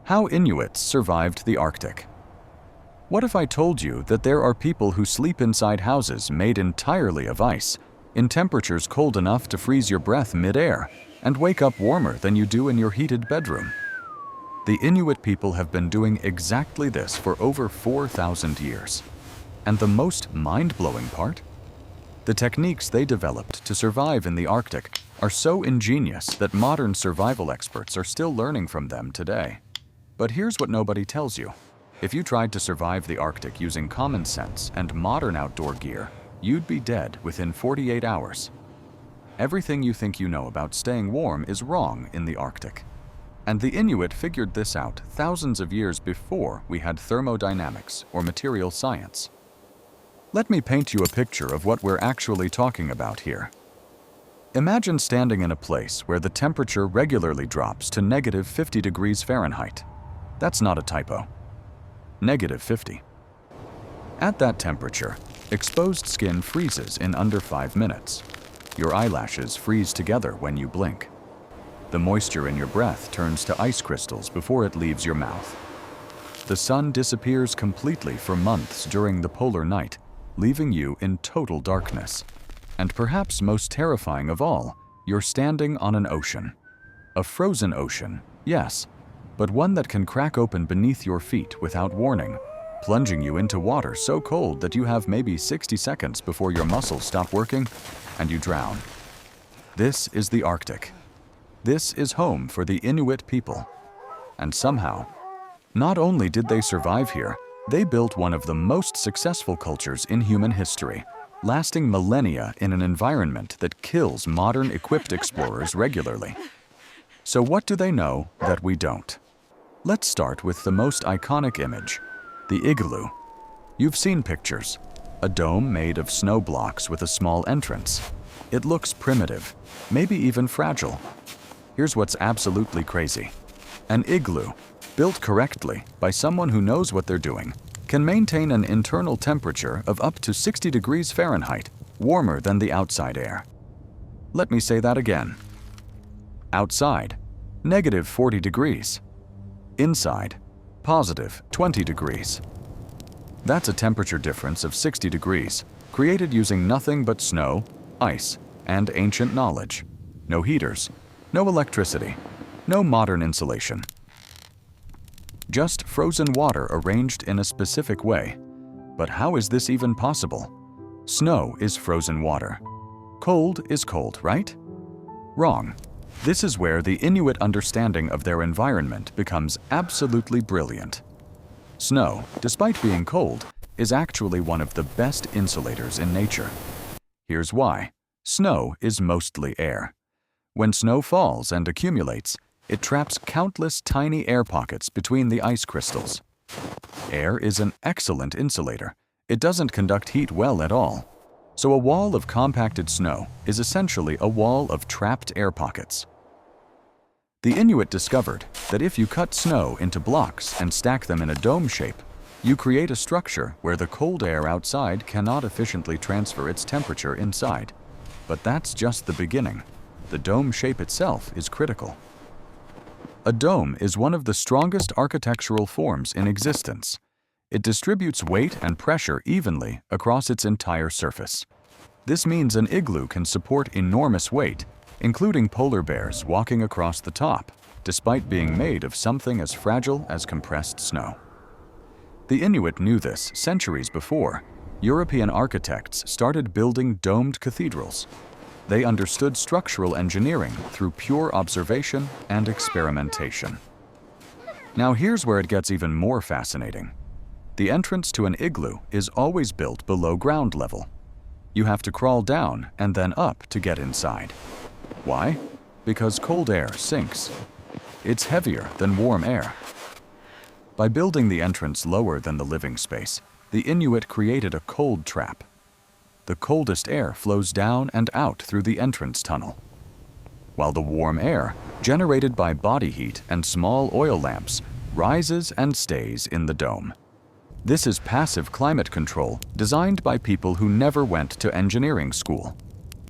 How Inuits survived the Arctic. What if I told you that there are people who sleep inside houses made entirely of ice, in temperatures cold enough to freeze your breath mid-air, and wake up warmer than you do in your heated bedroom? The Inuit people have been doing exactly this for over 4,000 years. And the most mind-blowing part? The techniques they developed to survive in the Arctic are so ingenious that modern survival experts are still learning from them today. But here's what nobody tells you. If you tried to survive the Arctic using common sense and modern outdoor gear, you'd be dead within 48 hours. Everything you think you know about staying warm is wrong in the Arctic. And the Inuit figured this out thousands of years before we had thermodynamics or material science. Let me paint you a picture of what we're actually talking about here. Imagine standing in a place where the temperature regularly drops to negative 50 degrees Fahrenheit. That's not a typo. Negative 50. At that temperature, exposed skin freezes in under 5 minutes. Your eyelashes freeze together when you blink. The moisture in your breath turns to ice crystals before it leaves your mouth. The sun disappears completely for months during the polar night, leaving you in total darkness. And perhaps most terrifying of all, you're standing on an ocean. A frozen ocean, yes, but one that can crack open beneath your feet without warning, plunging you into water so cold that you have maybe 60 seconds before your muscles stop working and you drown. This is the Arctic. This is home for the Inuit people. And somehow, not only did they survive here, they built one of the most successful cultures in human history, lasting millennia in an environment that kills modern equipped explorers regularly. So what do they know that we don't? Let's start with the most iconic image, the igloo. You've seen pictures. A dome made of snow blocks with a small entrance. It looks primitive, maybe even fragile. Here's what's absolutely crazy. An igloo, built correctly by someone who knows what they're doing, can maintain an internal temperature of up to 60 degrees Fahrenheit, warmer than the outside air. Let me say that again. Outside, negative 40 degrees. Inside, positive 20 degrees. That's a temperature difference of 60 degrees, created using nothing but snow, ice, and ancient knowledge. No heaters, no electricity, no modern insulation. Just frozen water arranged in a specific way. But how is this even possible? Snow is frozen water. Cold is cold, right? Wrong. This is where the Inuit understanding of their environment becomes absolutely brilliant. Snow, despite being cold, is actually one of the best insulators in nature. Here's why. Snow is mostly air. When snow falls and accumulates, it traps countless tiny air pockets between the ice crystals. Air is an excellent insulator. It doesn't conduct heat well at all. So a wall of compacted snow is essentially a wall of trapped air pockets. The Inuit discovered that if you cut snow into blocks and stack them in a dome shape, you create a structure where the cold air outside cannot efficiently transfer its temperature inside. But that's just the beginning. The dome shape itself is critical. A dome is one of the strongest architectural forms in existence. It distributes weight and pressure evenly across its entire surface. This means an igloo can support enormous weight, including polar bears walking across the top, despite being made of something as fragile as compressed snow. The Inuit knew this centuries before. European architects started building domed cathedrals. They understood structural engineering through pure observation and experimentation. Now here's where it gets even more fascinating. The entrance to an igloo is always built below ground level. You have to crawl down and then up to get inside. Why? Because cold air sinks. It's heavier than warm air. By building the entrance lower than the living space, the Inuit created a cold trap. The coldest air flows down and out through the entrance tunnel, while the warm air, generated by body heat and small oil lamps, rises and stays in the dome. This is passive climate control designed by people who never went to engineering school.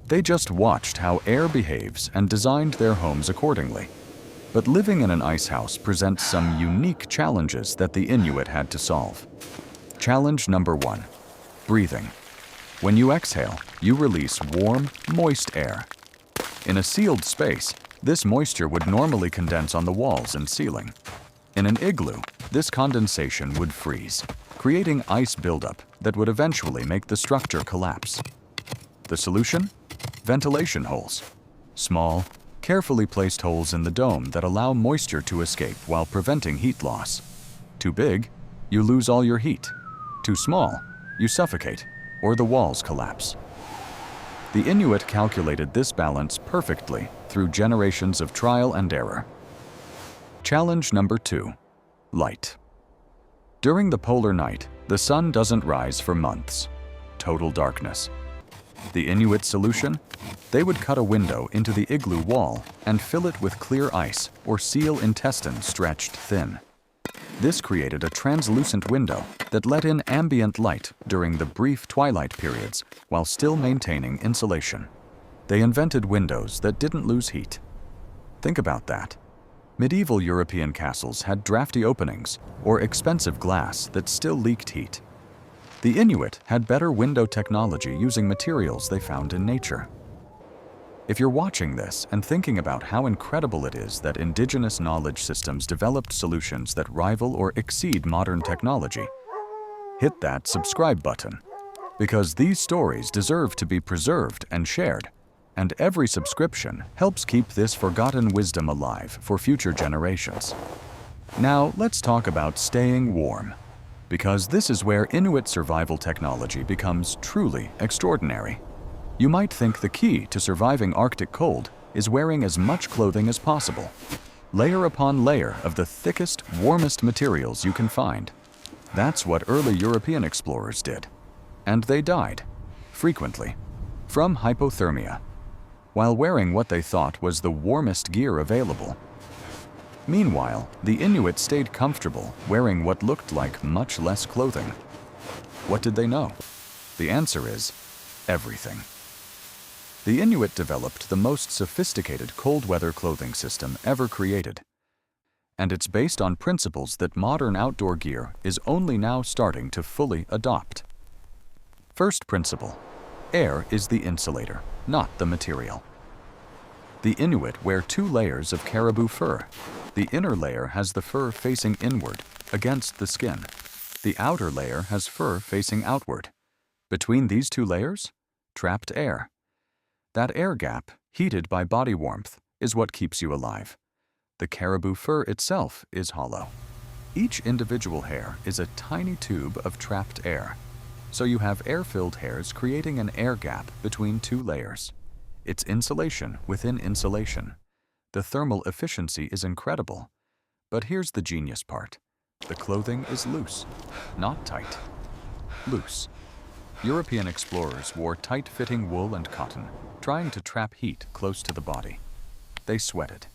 They just watched how air behaves and designed their homes accordingly. But living in an ice house presents some unique challenges that the Inuit had to solve. Challenge number 1. Breathing. When you exhale, you release warm, moist air. In a sealed space, this moisture would normally condense on the walls and ceiling. In an igloo, this condensation would freeze, creating ice buildup that would eventually make the structure collapse. The solution? Ventilation holes. Small, carefully placed holes in the dome that allow moisture to escape while preventing heat loss. Too big, you lose all your heat. Too small, you suffocate, or the walls collapse. The Inuit calculated this balance perfectly through generations of trial and error. Challenge number 2. Light. During the polar night, the sun doesn't rise for months. Total darkness. The Inuit solution? They would cut a window into the igloo wall and fill it with clear ice or seal intestine stretched thin. This created a translucent window that let in ambient light during the brief twilight periods while still maintaining insulation. They invented windows that didn't lose heat. Think about that. Medieval European castles had drafty openings or expensive glass that still leaked heat. The Inuit had better window technology using materials they found in nature. If you're watching this and thinking about how incredible it is that indigenous knowledge systems developed solutions that rival or exceed modern technology, hit that subscribe button, because these stories deserve to be preserved and shared, and every subscription helps keep this forgotten wisdom alive for future generations. Now let's talk about staying warm, because this is where Inuit survival technology becomes truly extraordinary. You might think the key to surviving Arctic cold is wearing as much clothing as possible, layer upon layer of the thickest, warmest materials you can find. That's what early European explorers did. And they died, frequently, from hypothermia, while wearing what they thought was the warmest gear available. Meanwhile, the Inuit stayed comfortable wearing what looked like much less clothing. What did they know? The answer is everything. The Inuit developed the most sophisticated cold-weather clothing system ever created. And it's based on principles that modern outdoor gear is only now starting to fully adopt. First principle: air is the insulator, not the material. The Inuit wear 2 layers of caribou fur. The inner layer has the fur facing inward, against the skin. The outer layer has fur facing outward. Between these 2 layers, trapped air. That air gap, heated by body warmth, is what keeps you alive. The caribou fur itself is hollow. Each individual hair is a tiny tube of trapped air. So you have air-filled hairs creating an air gap between 2 layers. It's insulation within insulation. The thermal efficiency is incredible. But here's the genius part. The clothing is loose, not tight. Loose. European explorers wore tight-fitting wool and cotton, trying to trap heat close to the body. They sweated.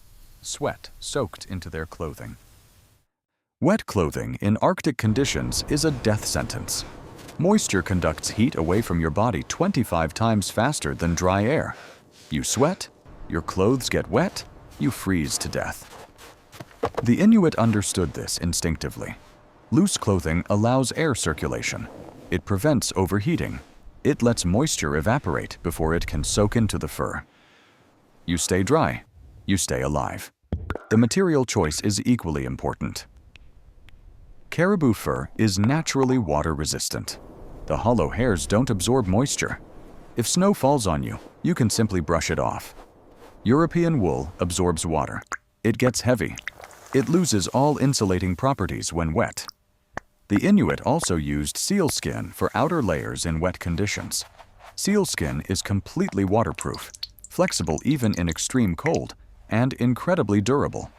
Sweat soaked into their clothing. Wet clothing in Arctic conditions is a death sentence. Moisture conducts heat away from your body 25 times faster than dry air. You sweat, your clothes get wet, you freeze to death. The Inuit understood this instinctively. Loose clothing allows air circulation. It prevents overheating. It lets moisture evaporate before it can soak into the fur. You stay dry, you stay alive. The material choice is equally important. Caribou fur is naturally water resistant. The hollow hairs don't absorb moisture. If snow falls on you, you can simply brush it off. European wool absorbs water. It gets heavy. It loses all insulating properties when wet. The Inuit also used sealskin for outer layers in wet conditions. Sealskin is completely waterproof, flexible even in extreme cold, and incredibly durable.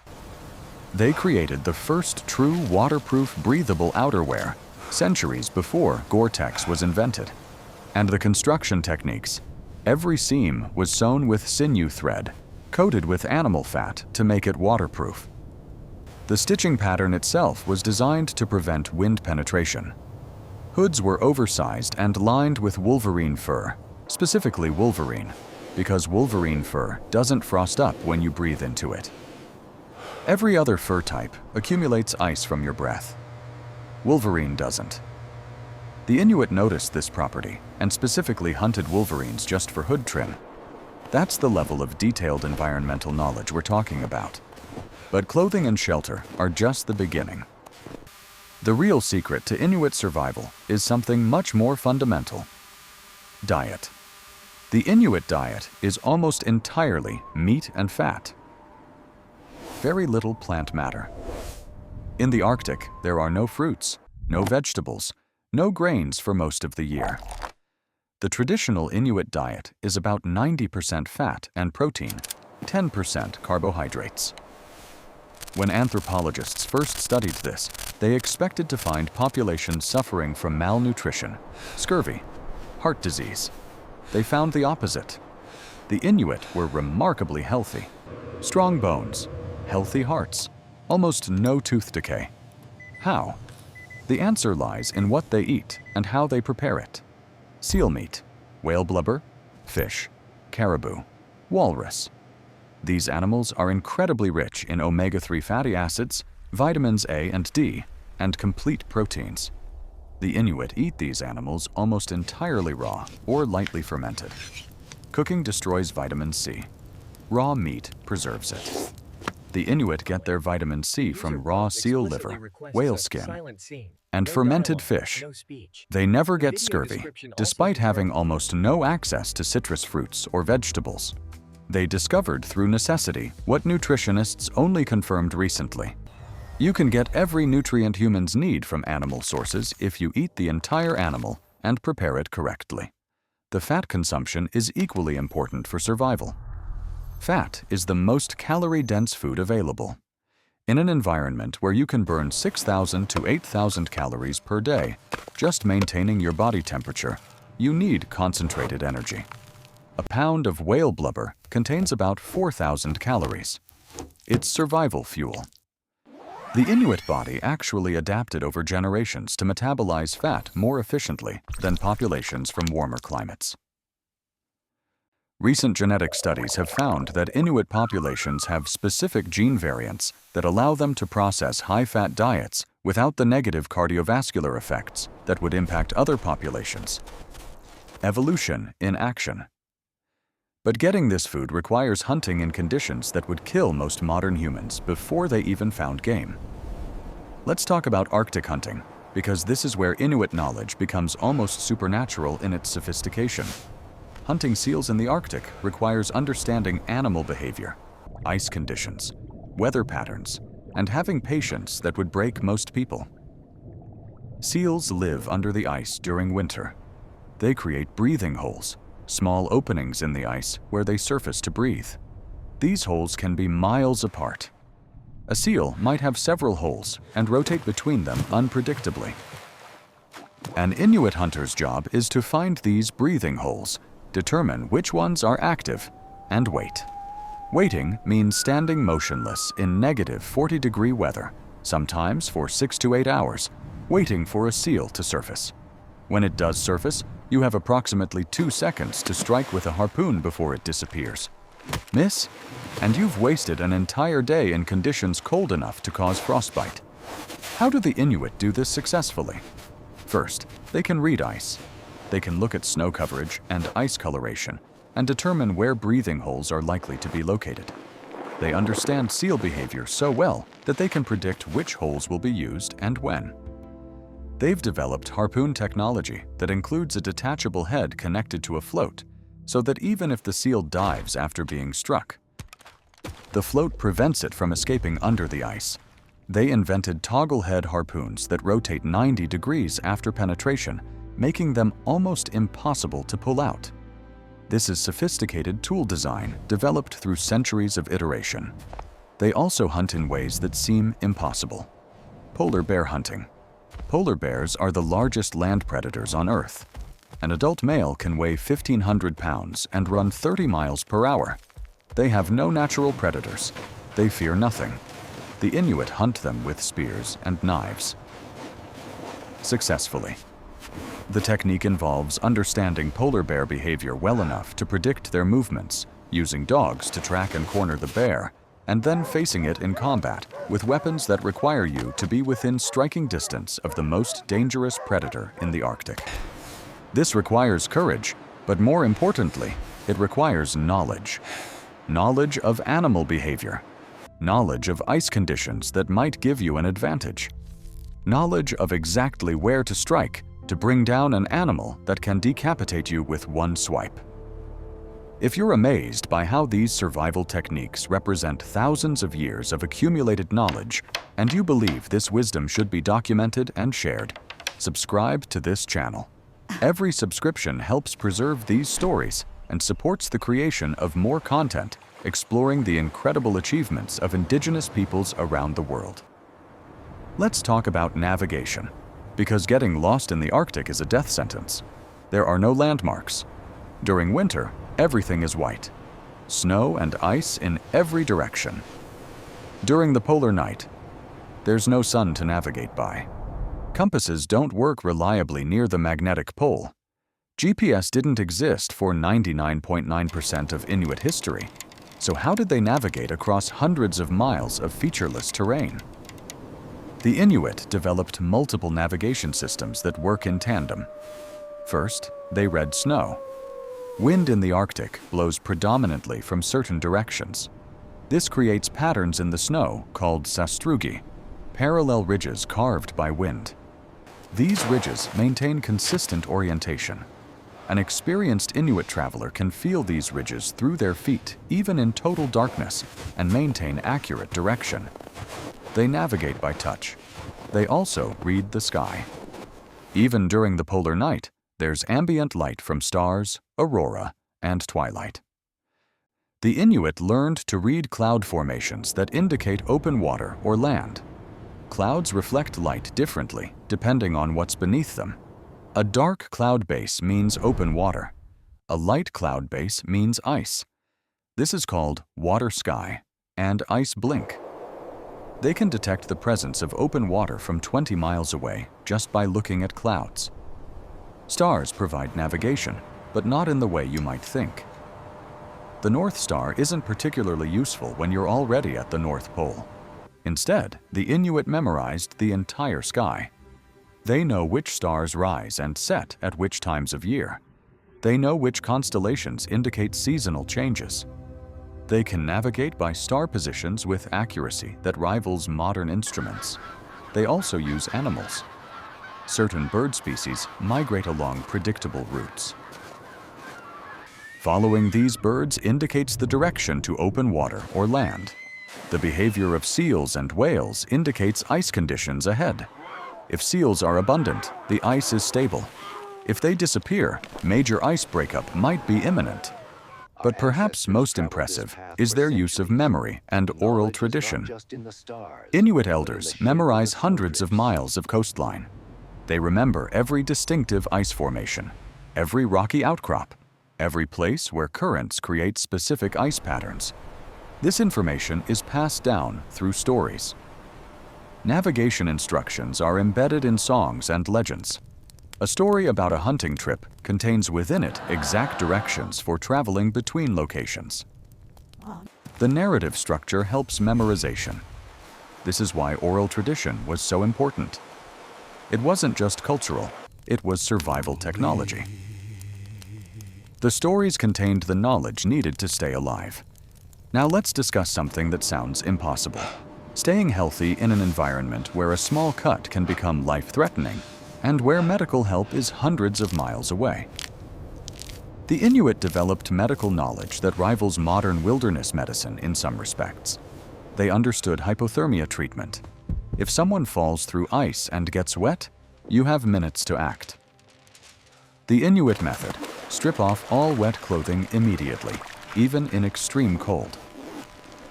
They created the first true waterproof, breathable outerwear centuries before Gore-Tex was invented. And the construction techniques. Every seam was sewn with sinew thread, coated with animal fat to make it waterproof. The stitching pattern itself was designed to prevent wind penetration. Hoods were oversized and lined with wolverine fur, specifically wolverine, because wolverine fur doesn't frost up when you breathe into it. Every other fur type accumulates ice from your breath. Wolverine doesn't. The Inuit noticed this property and specifically hunted wolverines just for hood trim. That's the level of detailed environmental knowledge we're talking about. But clothing and shelter are just the beginning. The real secret to Inuit survival is something much more fundamental: diet. The Inuit diet is almost entirely meat and fat. Very little plant matter. In the Arctic, there are no fruits, no vegetables, no grains for most of the year. The traditional Inuit diet is about 90% fat and protein, 10% carbohydrates. When anthropologists first studied this, they expected to find populations suffering from malnutrition, scurvy, heart disease. They found the opposite. The Inuit were remarkably healthy. Strong bones, healthy hearts, almost no tooth decay. How? The answer lies in what they eat and how they prepare it. Seal meat, whale blubber, fish, caribou, walrus. These animals are incredibly rich in omega-3 fatty acids, vitamins A and D, and complete proteins. The Inuit eat these animals almost entirely raw or lightly fermented. Cooking destroys vitamin C. Raw meat preserves it. The Inuit get their vitamin C from raw seal liver, whale skin, and fermented fish. They never get scurvy, despite having almost no access to citrus fruits or vegetables. They discovered through necessity what nutritionists only confirmed recently. You can get every nutrient humans need from animal sources if you eat the entire animal and prepare it correctly. The fat consumption is equally important for survival. Fat is the most calorie-dense food available. In an environment where you can burn 6,000 to 8,000 calories per day, just maintaining your body temperature, you need concentrated energy. A pound of whale blubber contains about 4,000 calories. It's survival fuel. The Inuit body actually adapted over generations to metabolize fat more efficiently than populations from warmer climates. Recent genetic studies have found that Inuit populations have specific gene variants that allow them to process high-fat diets without the negative cardiovascular effects that would impact other populations. Evolution in action. But getting this food requires hunting in conditions that would kill most modern humans before they even found game. Let's talk about Arctic hunting, because this is where Inuit knowledge becomes almost supernatural in its sophistication. Hunting seals in the Arctic requires understanding animal behavior, ice conditions, weather patterns, and having patience that would break most people. Seals live under the ice during winter. They create breathing holes, small openings in the ice where they surface to breathe. These holes can be miles apart. A seal might have several holes and rotate between them unpredictably. An Inuit hunter's job is to find these breathing holes, determine which ones are active, and wait. Waiting means standing motionless in negative 40-degree weather, sometimes for 6 to 8 hours, waiting for a seal to surface. When it does surface, you have approximately 2 seconds to strike with a harpoon before it disappears. Miss, and you've wasted an entire day in conditions cold enough to cause frostbite. How do the Inuit do this successfully? First, they can read ice. They can look at snow coverage and ice coloration and determine where breathing holes are likely to be located. They understand seal behavior so well that they can predict which holes will be used and when. They've developed harpoon technology that includes a detachable head connected to a float, so that even if the seal dives after being struck, the float prevents it from escaping under the ice. They invented toggle head harpoons that rotate 90 degrees after penetration, making them almost impossible to pull out. This is sophisticated tool design developed through centuries of iteration. They also hunt in ways that seem impossible. Polar bear hunting. Polar bears are the largest land predators on Earth. An adult male can weigh 1,500 pounds and run 30 miles per hour. They have no natural predators. They fear nothing. The Inuit hunt them with spears and knives. Successfully. The technique involves understanding polar bear behavior well enough to predict their movements, using dogs to track and corner the bear, and then facing it in combat with weapons that require you to be within striking distance of the most dangerous predator in the Arctic. This requires courage, but more importantly, it requires knowledge. Knowledge of animal behavior, knowledge of ice conditions that might give you an advantage, knowledge of exactly where to strike to bring down an animal that can decapitate you with one swipe. If you're amazed by how these survival techniques represent thousands of years of accumulated knowledge, and you believe this wisdom should be documented and shared, subscribe to this channel. Every subscription helps preserve these stories and supports the creation of more content exploring the incredible achievements of indigenous peoples around the world. Let's talk about navigation, because getting lost in the Arctic is a death sentence. There are no landmarks. During winter, everything is white. Snow and ice in every direction. During the polar night, there's no sun to navigate by. Compasses don't work reliably near the magnetic pole. GPS didn't exist for 99.9% of Inuit history. So how did they navigate across hundreds of miles of featureless terrain? The Inuit developed multiple navigation systems that work in tandem. First, they read snow. Wind in the Arctic blows predominantly from certain directions. This creates patterns in the snow called sastrugi, parallel ridges carved by wind. These ridges maintain consistent orientation. An experienced Inuit traveler can feel these ridges through their feet, even in total darkness, and maintain accurate direction. They navigate by touch. They also read the sky. Even during the polar night, there's ambient light from stars, aurora, and twilight. The Inuit learned to read cloud formations that indicate open water or land. Clouds reflect light differently depending on what's beneath them. A dark cloud base means open water. A light cloud base means ice. This is called water sky and ice blink. They can detect the presence of open water from 20 miles away just by looking at clouds. Stars provide navigation, but not in the way you might think. The North Star isn't particularly useful when you're already at the North Pole. Instead, the Inuit memorized the entire sky. They know which stars rise and set at which times of year. They know which constellations indicate seasonal changes. They can navigate by star positions with accuracy that rivals modern instruments. They also use animals. Certain bird species migrate along predictable routes. Following these birds indicates the direction to open water or land. The behavior of seals and whales indicates ice conditions ahead. If seals are abundant, the ice is stable. If they disappear, major ice breakup might be imminent. But perhaps most impressive is their use of memory and oral tradition. Inuit elders memorize hundreds of miles of coastline. They remember every distinctive ice formation, every rocky outcrop, every place where currents create specific ice patterns. This information is passed down through stories. Navigation instructions are embedded in songs and legends. A story about a hunting trip contains within it exact directions for traveling between locations. The narrative structure helps memorization. This is why oral tradition was so important. It wasn't just cultural, it was survival technology. The stories contained the knowledge needed to stay alive. Now let's discuss something that sounds impossible. Staying healthy in an environment where a small cut can become life-threatening and where medical help is hundreds of miles away. The Inuit developed medical knowledge that rivals modern wilderness medicine in some respects. They understood hypothermia treatment. If someone falls through ice and gets wet, you have minutes to act. The Inuit method: strip off all wet clothing immediately, even in extreme cold.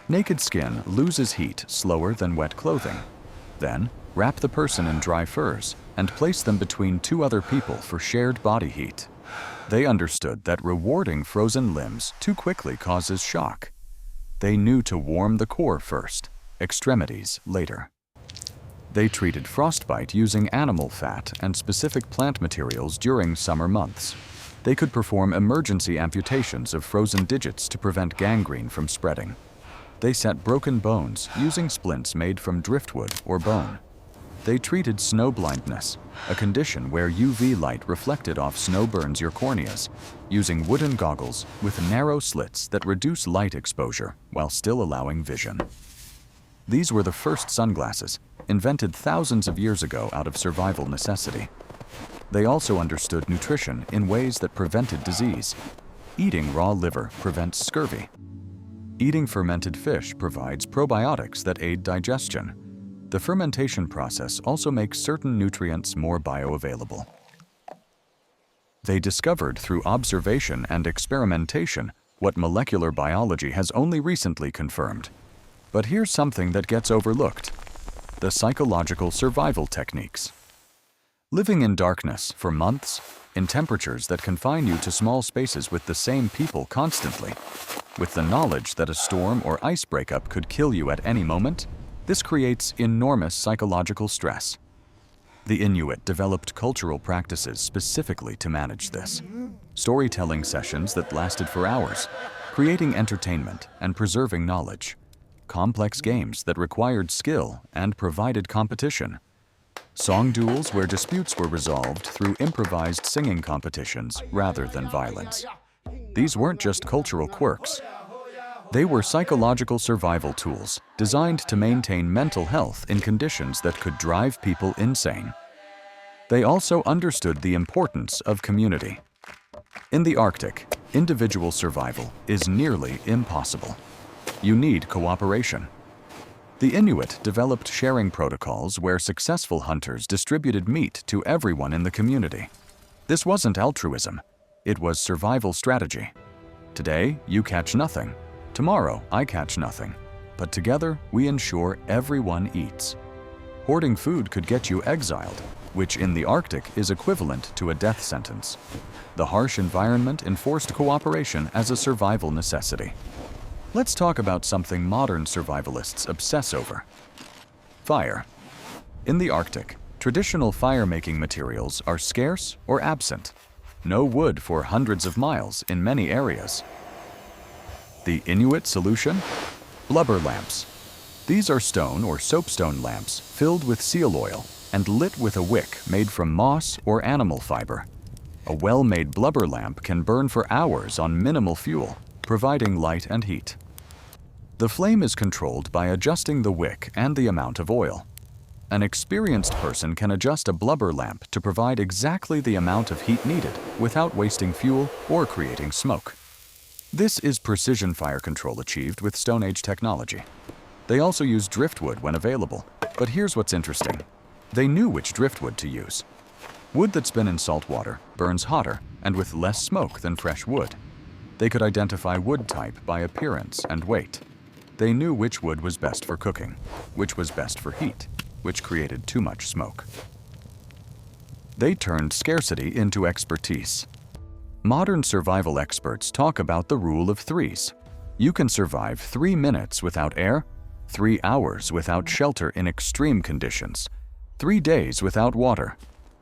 Naked skin loses heat slower than wet clothing. Then, wrap the person in dry furs and place them between two other people for shared body heat. They understood that rewarding frozen limbs too quickly causes shock. They knew to warm the core first, extremities later. They treated frostbite using animal fat and specific plant materials during summer months. They could perform emergency amputations of frozen digits to prevent gangrene from spreading. They set broken bones using splints made from driftwood or bone. They treated snow blindness, a condition where UV light reflected off snow burns your corneas, using wooden goggles with narrow slits that reduce light exposure while still allowing vision. These were the first sunglasses, invented thousands of years ago out of survival necessity. They also understood nutrition in ways that prevented disease. Eating raw liver prevents scurvy. Eating fermented fish provides probiotics that aid digestion. The fermentation process also makes certain nutrients more bioavailable. They discovered through observation and experimentation what molecular biology has only recently confirmed. But here's something that gets overlooked: the psychological survival techniques. Living in darkness for months, in temperatures that confine you to small spaces with the same people constantly, with the knowledge that a storm or ice breakup could kill you at any moment, this creates enormous psychological stress. The Inuit developed cultural practices specifically to manage this. Storytelling sessions that lasted for hours, creating entertainment and preserving knowledge. Complex games that required skill and provided competition. Song duels where disputes were resolved through improvised singing competitions rather than violence. These weren't just cultural quirks. They were psychological survival tools designed to maintain mental health in conditions that could drive people insane. They also understood the importance of community. In the Arctic, individual survival is nearly impossible. You need cooperation. The Inuit developed sharing protocols where successful hunters distributed meat to everyone in the community. This wasn't altruism, it was survival strategy. Today, you catch nothing. Tomorrow, I catch nothing. But together, we ensure everyone eats. Hoarding food could get you exiled, which in the Arctic is equivalent to a death sentence. The harsh environment enforced cooperation as a survival necessity. Let's talk about something modern survivalists obsess over: fire. In the Arctic, traditional fire-making materials are scarce or absent. No wood for hundreds of miles in many areas. The Inuit solution? Blubber lamps. These are stone or soapstone lamps filled with seal oil and lit with a wick made from moss or animal fiber. A well-made blubber lamp can burn for hours on minimal fuel, providing light and heat. The flame is controlled by adjusting the wick and the amount of oil. An experienced person can adjust a blubber lamp to provide exactly the amount of heat needed without wasting fuel or creating smoke. This is precision fire control achieved with Stone Age technology. They also use driftwood when available, but here's what's interesting. They knew which driftwood to use. Wood that's been in salt water burns hotter and with less smoke than fresh wood. They could identify wood type by appearance and weight. They knew which wood was best for cooking, which was best for heat, which created too much smoke. They turned scarcity into expertise. Modern survival experts talk about the rule of threes. You can survive 3 minutes without air, 3 hours without shelter in extreme conditions, 3 days without water,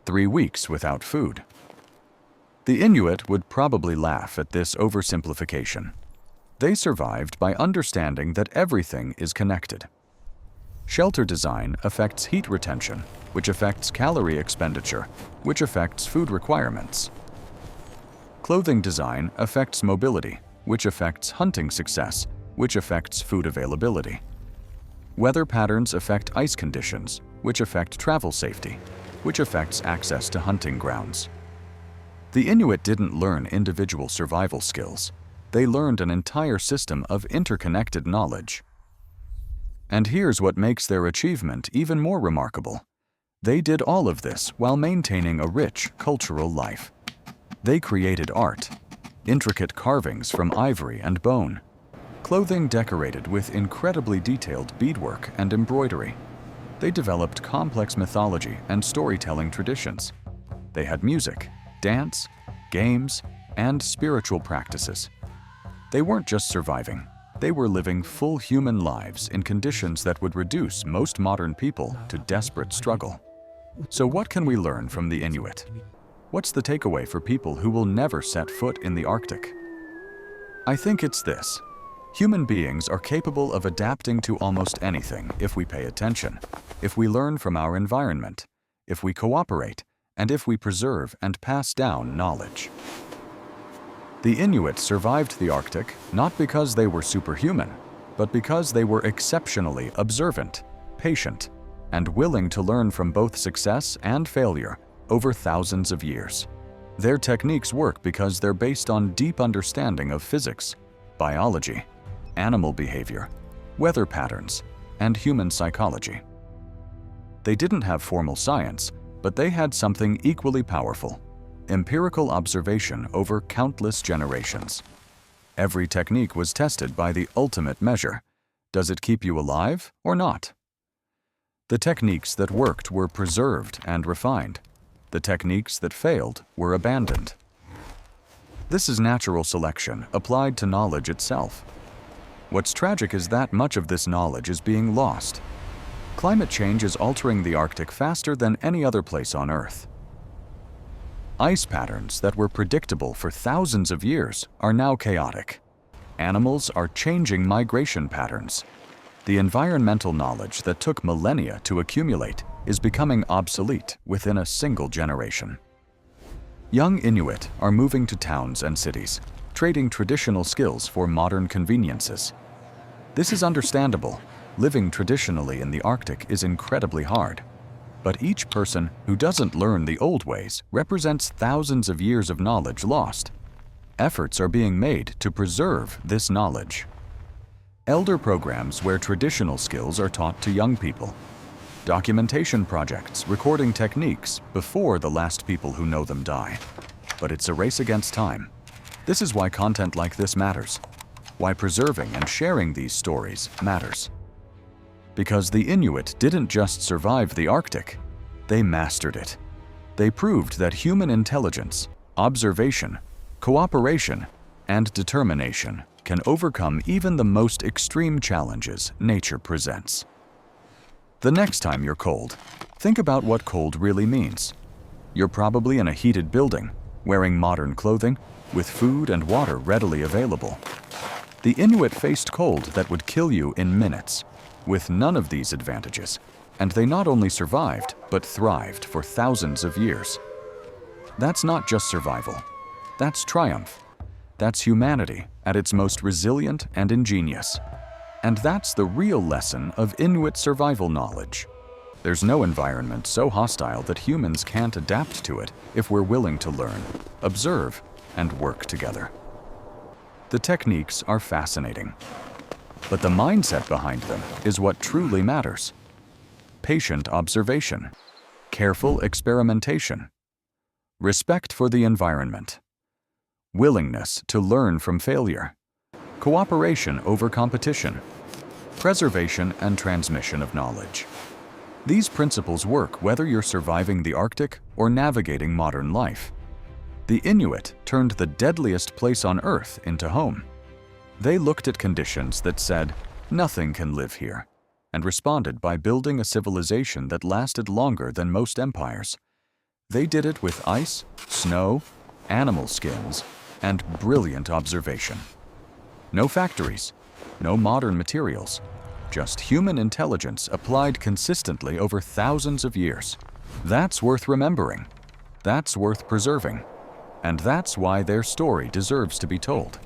3 weeks without food. The Inuit would probably laugh at this oversimplification. They survived by understanding that everything is connected. Shelter design affects heat retention, which affects calorie expenditure, which affects food requirements. Clothing design affects mobility, which affects hunting success, which affects food availability. Weather patterns affect ice conditions, which affect travel safety, which affects access to hunting grounds. The Inuit didn't learn individual survival skills. They learned an entire system of interconnected knowledge. And here's what makes their achievement even more remarkable. They did all of this while maintaining a rich cultural life. They created art, intricate carvings from ivory and bone, clothing decorated with incredibly detailed beadwork and embroidery. They developed complex mythology and storytelling traditions. They had music, dance, games, and spiritual practices. They weren't just surviving, they were living full human lives in conditions that would reduce most modern people to desperate struggle. So what can we learn from the Inuit? What's the takeaway for people who will never set foot in the Arctic? I think it's this. Human beings are capable of adapting to almost anything if we pay attention, if we learn from our environment, if we cooperate, and if we preserve and pass down knowledge. The Inuits survived the Arctic not because they were superhuman, but because they were exceptionally observant, patient, and willing to learn from both success and failure over thousands of years. Their techniques work because they're based on deep understanding of physics, biology, animal behavior, weather patterns, and human psychology. They didn't have formal science, but they had something equally powerful: empirical observation over countless generations. Every technique was tested by the ultimate measure: does it keep you alive or not? The techniques that worked were preserved and refined. The techniques that failed were abandoned. This is natural selection applied to knowledge itself. What's tragic is that much of this knowledge is being lost. Climate change is altering the Arctic faster than any other place on Earth. Ice patterns that were predictable for thousands of years are now chaotic. Animals are changing migration patterns. The environmental knowledge that took millennia to accumulate is becoming obsolete within a single generation. Young Inuit are moving to towns and cities, trading traditional skills for modern conveniences. This is understandable. Living traditionally in the Arctic is incredibly hard. But each person who doesn't learn the old ways represents thousands of years of knowledge lost. Efforts are being made to preserve this knowledge. Elder programs where traditional skills are taught to young people. Documentation projects recording techniques before the last people who know them die. But it's a race against time. This is why content like this matters. Why preserving and sharing these stories matters. Because the Inuit didn't just survive the Arctic, they mastered it. They proved that human intelligence, observation, cooperation, and determination can overcome even the most extreme challenges nature presents. The next time you're cold, think about what cold really means. You're probably in a heated building, wearing modern clothing, with food and water readily available. The Inuit faced cold that would kill you in minutes, with none of these advantages, and they not only survived, but thrived for thousands of years. That's not just survival. That's triumph. That's humanity at its most resilient and ingenious. And that's the real lesson of Inuit survival knowledge. There's no environment so hostile that humans can't adapt to it if we're willing to learn, observe, and work together. The techniques are fascinating, but the mindset behind them is what truly matters. Patient observation, careful experimentation, respect for the environment, willingness to learn from failure, cooperation over competition, preservation and transmission of knowledge. These principles work whether you're surviving the Arctic or navigating modern life. The Inuit turned the deadliest place on Earth into home. They looked at conditions that said, "Nothing can live here," and responded by building a civilization that lasted longer than most empires. They did it with ice, snow, animal skins, and brilliant observation. No factories, no modern materials, just human intelligence applied consistently over thousands of years. That's worth remembering. That's worth preserving. And that's why their story deserves to be told.